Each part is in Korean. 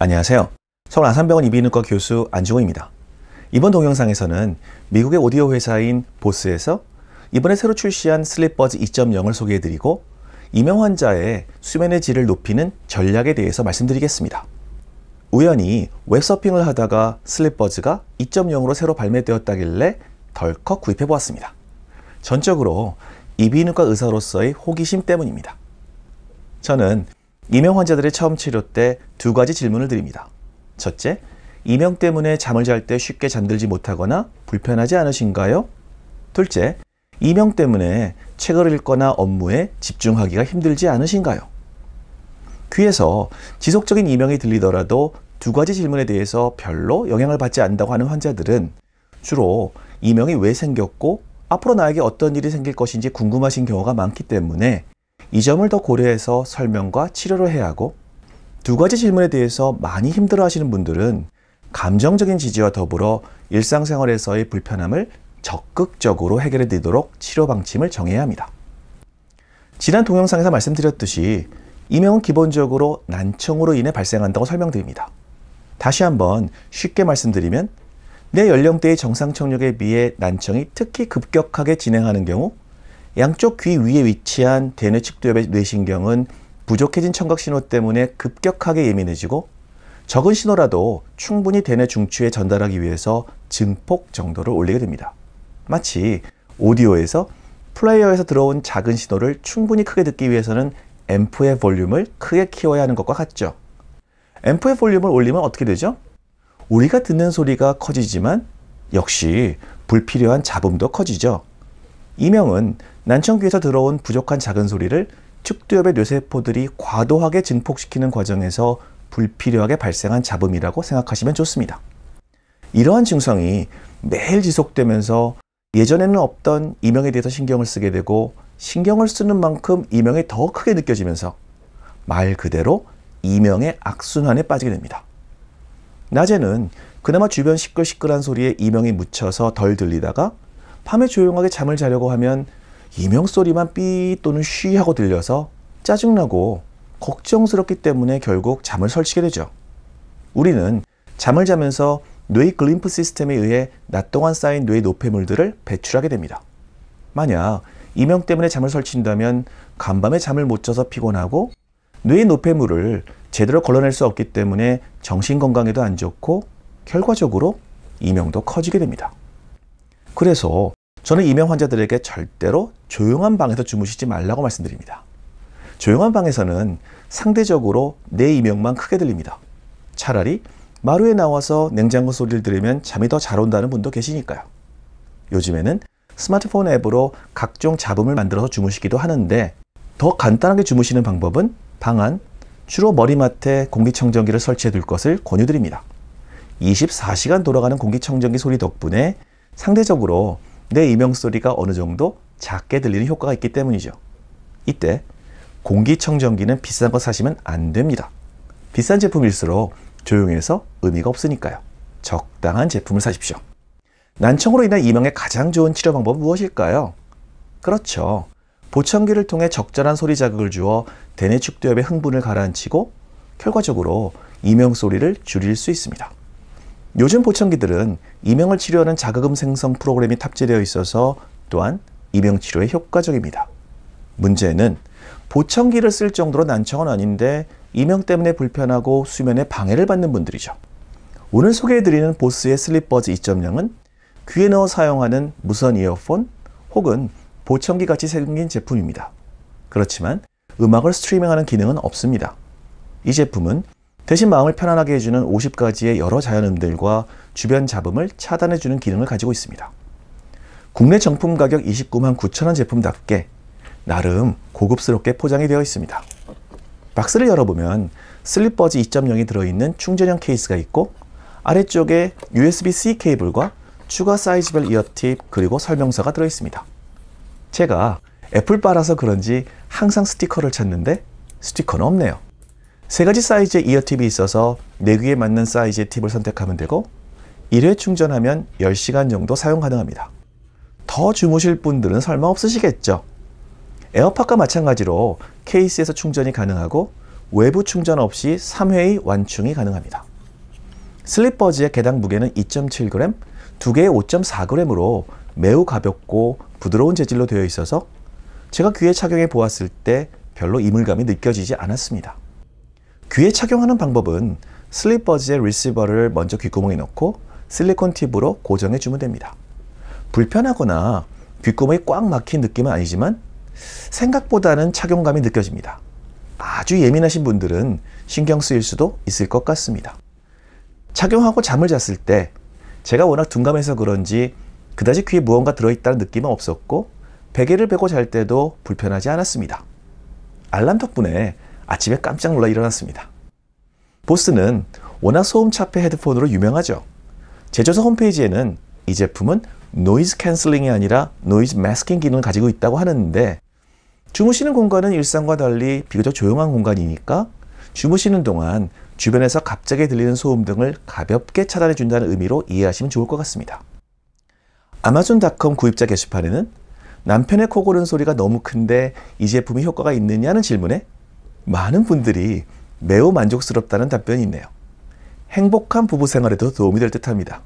안녕하세요. 서울 아산병원 이비인후과 교수 안중호입니다. 이번 동영상에서는 미국의 오디오 회사인 보스에서 이번에 새로 출시한 슬립버즈 2.0을 소개해드리고 이명 환자의 수면의 질을 높이는 전략에 대해서 말씀드리겠습니다. 우연히 웹서핑을 하다가 슬립버즈가 2.0으로 새로 발매되었다길래 덜컥 구입해보았습니다. 전적으로 이비인후과 의사로서의 호기심 때문입니다. 저는 이명 환자들의 처음 치료 때 두 가지 질문을 드립니다. 첫째, 이명 때문에 잠을 잘 때 쉽게 잠들지 못하거나 불편하지 않으신가요? 둘째, 이명 때문에 책을 읽거나 업무에 집중하기가 힘들지 않으신가요? 귀에서 지속적인 이명이 들리더라도 두 가지 질문에 대해서 별로 영향을 받지 않는다고 하는 환자들은 주로 이명이 왜 생겼고 앞으로 나에게 어떤 일이 생길 것인지 궁금하신 경우가 많기 때문에 이 점을 더 고려해서 설명과 치료를 해야 하고, 두 가지 질문에 대해서 많이 힘들어하시는 분들은 감정적인 지지와 더불어 일상생활에서의 불편함을 적극적으로 해결해 드리도록 치료 방침을 정해야 합니다. 지난 동영상에서 말씀드렸듯이 이명은 기본적으로 난청으로 인해 발생한다고 설명드립니다. 다시 한번 쉽게 말씀드리면 내 연령대의 정상 청력에 비해 난청이 특히 급격하게 진행하는 경우 양쪽 귀 위에 위치한 대뇌 측두엽의 뇌신경은 부족해진 청각 신호 때문에 급격하게 예민해지고 적은 신호라도 충분히 대뇌 중추에 전달하기 위해서 증폭 정도를 올리게 됩니다. 마치 오디오에서 플레이어에서 들어온 작은 신호를 충분히 크게 듣기 위해서는 앰프의 볼륨을 크게 키워야 하는 것과 같죠. 앰프의 볼륨을 올리면 어떻게 되죠? 우리가 듣는 소리가 커지지만 역시 불필요한 잡음도 커지죠. 이명은 난청귀에서 들어온 부족한 작은 소리를 측두엽의 뇌세포들이 과도하게 증폭시키는 과정에서 불필요하게 발생한 잡음이라고 생각하시면 좋습니다. 이러한 증상이 매일 지속되면서 예전에는 없던 이명에 대해서 신경을 쓰게 되고 신경을 쓰는 만큼 이명이 더 크게 느껴지면서 말 그대로 이명의 악순환에 빠지게 됩니다. 낮에는 그나마 주변 시끌시끌한 소리에 이명이 묻혀서 덜 들리다가 밤에 조용하게 잠을 자려고 하면 이명 소리만 삐 또는 쉬 하고 들려서 짜증나고 걱정스럽기 때문에 결국 잠을 설치게 되죠. 우리는 잠을 자면서 뇌의 글림프 시스템에 의해 낮 동안 쌓인 뇌의 노폐물들을 배출하게 됩니다. 만약 이명 때문에 잠을 설친다면 간밤에 잠을 못 자서 피곤하고 뇌의 노폐물을 제대로 걸러낼 수 없기 때문에 정신건강에도 안 좋고 결과적으로 이명도 커지게 됩니다. 그래서 저는 이명 환자들에게 절대로 조용한 방에서 주무시지 말라고 말씀드립니다. 조용한 방에서는 상대적으로 내 이명만 크게 들립니다. 차라리 마루에 나와서 냉장고 소리를 들으면 잠이 더 잘 온다는 분도 계시니까요. 요즘에는 스마트폰 앱으로 각종 잡음을 만들어서 주무시기도 하는데 더 간단하게 주무시는 방법은 방 안 주로 머리맡에 공기청정기를 설치해 둘 것을 권유드립니다. 24시간 돌아가는 공기청정기 소리 덕분에 상대적으로 내 이명 소리가 어느 정도 작게 들리는 효과가 있기 때문이죠. 이때 공기청정기는 비싼 거 사시면 안 됩니다. 비싼 제품일수록 조용해서 의미가 없으니까요. 적당한 제품을 사십시오. 난청으로 인한 이명의 가장 좋은 치료 방법은 무엇일까요? 그렇죠. 보청기를 통해 적절한 소리 자극을 주어 대뇌 측두엽의 흥분을 가라앉히고 결과적으로 이명 소리를 줄일 수 있습니다. 요즘 보청기들은 이명을 치료하는 자극음 생성 프로그램이 탑재되어 있어서 또한 이명 치료에 효과적입니다. 문제는 보청기를 쓸 정도로 난청은 아닌데 이명 때문에 불편하고 수면에 방해를 받는 분들이죠. 오늘 소개해드리는 보스의 슬립버즈 2.0은 귀에 넣어 사용하는 무선 이어폰 혹은 보청기 같이 생긴 제품입니다. 그렇지만 음악을 스트리밍하는 기능은 없습니다. 이 제품은 대신 마음을 편안하게 해주는 50가지의 여러 자연음들과 주변 잡음을 차단해주는 기능을 가지고 있습니다. 국내 정품 가격 29만 9천원 제품답게 나름 고급스럽게 포장이 되어 있습니다. 박스를 열어보면 슬립버즈 2.0이 들어있는 충전형 케이스가 있고 아래쪽에 USB-C 케이블과 추가 사이즈별 이어팁 그리고 설명서가 들어있습니다. 제가 애플바라서 그런지 항상 스티커를 찾는데 스티커는 없네요. 3가지 사이즈의 이어팁이 있어서 내 귀에 맞는 사이즈의 팁을 선택하면 되고 1회 충전하면 10시간 정도 사용 가능합니다. 더 주무실 분들은 설마 없으시겠죠? 에어팟과 마찬가지로 케이스에서 충전이 가능하고 외부 충전 없이 3회의 완충이 가능합니다. 슬립버즈의 개당 무게는 2.7g, 두 개에 5.4g으로 매우 가볍고 부드러운 재질로 되어 있어서 제가 귀에 착용해 보았을 때 별로 이물감이 느껴지지 않았습니다. 귀에 착용하는 방법은 슬립버즈의 리시버를 먼저 귓구멍에 넣고 실리콘 팁으로 고정해 주면 됩니다. 불편하거나 귓구멍이 꽉 막힌 느낌은 아니지만 생각보다는 착용감이 느껴집니다. 아주 예민하신 분들은 신경 쓰일 수도 있을 것 같습니다. 착용하고 잠을 잤을 때 제가 워낙 둔감해서 그런지 그다지 귀에 무언가 들어있다는 느낌은 없었고 베개를 베고 잘 때도 불편하지 않았습니다. 알람 덕분에 아침에 깜짝 놀라 일어났습니다. 보스는 워낙 소음 차폐 헤드폰으로 유명하죠. 제조사 홈페이지에는 이 제품은 노이즈 캔슬링이 아니라 노이즈 마스킹 기능을 가지고 있다고 하는데, 주무시는 공간은 일상과 달리 비교적 조용한 공간이니까 주무시는 동안 주변에서 갑자기 들리는 소음 등을 가볍게 차단해 준다는 의미로 이해하시면 좋을 것 같습니다. 아마존.com 구입자 게시판에는 남편의 코 고는 소리가 너무 큰데 이 제품이 효과가 있느냐는 질문에 많은 분들이 매우 만족스럽다는 답변이 있네요. 행복한 부부 생활에도 도움이 될 듯합니다.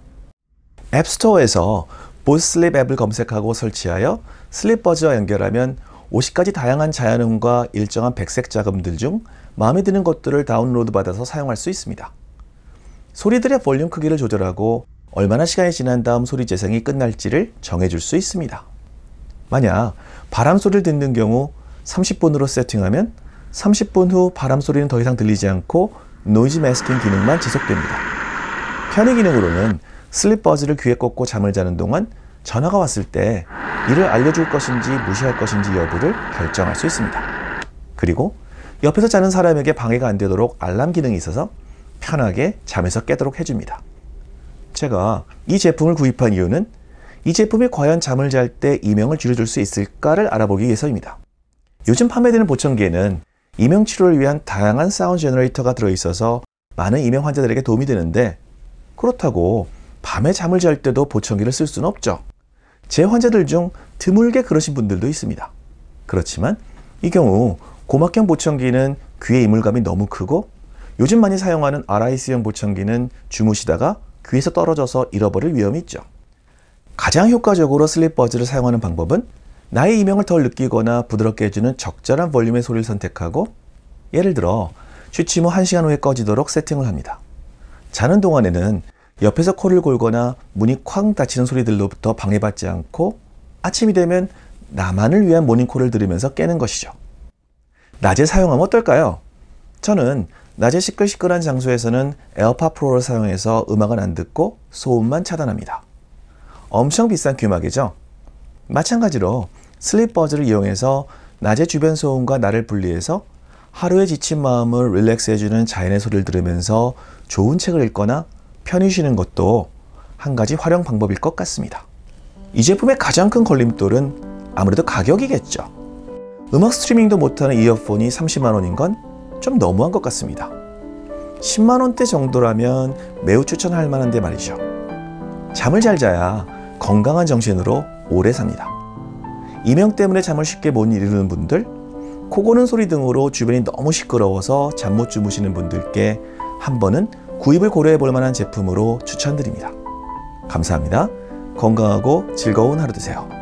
앱스토어에서 보스 슬립 앱을 검색하고 설치하여 슬립버즈와 연결하면 50가지 다양한 자연음과 일정한 백색 자금들 중 마음에 드는 것들을 다운로드 받아서 사용할 수 있습니다. 소리들의 볼륨 크기를 조절하고 얼마나 시간이 지난 다음 소리 재생이 끝날지를 정해줄 수 있습니다. 만약 바람 소리를 듣는 경우 30분으로 세팅하면 30분 후 바람 소리는 더 이상 들리지 않고 노이즈 마스킹 기능만 지속됩니다. 편의 기능으로는 슬립버즈를 귀에 꽂고 잠을 자는 동안 전화가 왔을 때 이를 알려줄 것인지 무시할 것인지 여부를 결정할 수 있습니다. 그리고 옆에서 자는 사람에게 방해가 안 되도록 알람 기능이 있어서 편하게 잠에서 깨도록 해줍니다. 제가 이 제품을 구입한 이유는 이 제품이 과연 잠을 잘 때 이명을 줄여줄 수 있을까를 알아보기 위해서입니다. 요즘 판매되는 보청기에는 이명 치료를 위한 다양한 사운드 제너레이터가 들어있어서 많은 이명 환자들에게 도움이 되는데, 그렇다고 밤에 잠을 잘 때도 보청기를 쓸 수는 없죠. 제 환자들 중 드물게 그러신 분들도 있습니다. 그렇지만 이 경우 고막형 보청기는 귀의 이물감이 너무 크고, 요즘 많이 사용하는 RIC형 보청기는 주무시다가 귀에서 떨어져서 잃어버릴 위험이 있죠. 가장 효과적으로 슬립버즈를 사용하는 방법은 나의 이명을 덜 느끼거나 부드럽게 해주는 적절한 볼륨의 소리를 선택하고, 예를 들어 취침 후 1시간 후에 꺼지도록 세팅을 합니다. 자는 동안에는 옆에서 코를 골거나 문이 쾅 닫히는 소리들로부터 방해받지 않고 아침이 되면 나만을 위한 모닝콜을 들으면서 깨는 것이죠. 낮에 사용하면 어떨까요? 저는 낮에 시끌시끌한 장소에서는 에어팟 프로를 사용해서 음악은 안 듣고 소음만 차단합니다. 엄청 비싼 귀마개죠? 마찬가지로 슬립버즈를 이용해서 낮에 주변 소음과 나를 분리해서 하루의 지친 마음을 릴렉스해주는 자연의 소리를 들으면서 좋은 책을 읽거나 편히 쉬는 것도 한 가지 활용 방법일 것 같습니다. 이 제품의 가장 큰 걸림돌은 아무래도 가격이겠죠. 음악 스트리밍도 못하는 이어폰이 30만 원인 건 좀 너무한 것 같습니다. 10만 원대 정도라면 매우 추천할 만한데 말이죠. 잠을 잘 자야 건강한 정신으로 오래 삽니다. 이명 때문에 잠을 쉽게 못 이루는 분들, 코 고는 소리 등으로 주변이 너무 시끄러워서 잠 못 주무시는 분들께 한 번은 구입을 고려해 볼 만한 제품으로 추천드립니다. 감사합니다. 건강하고 즐거운 하루 되세요.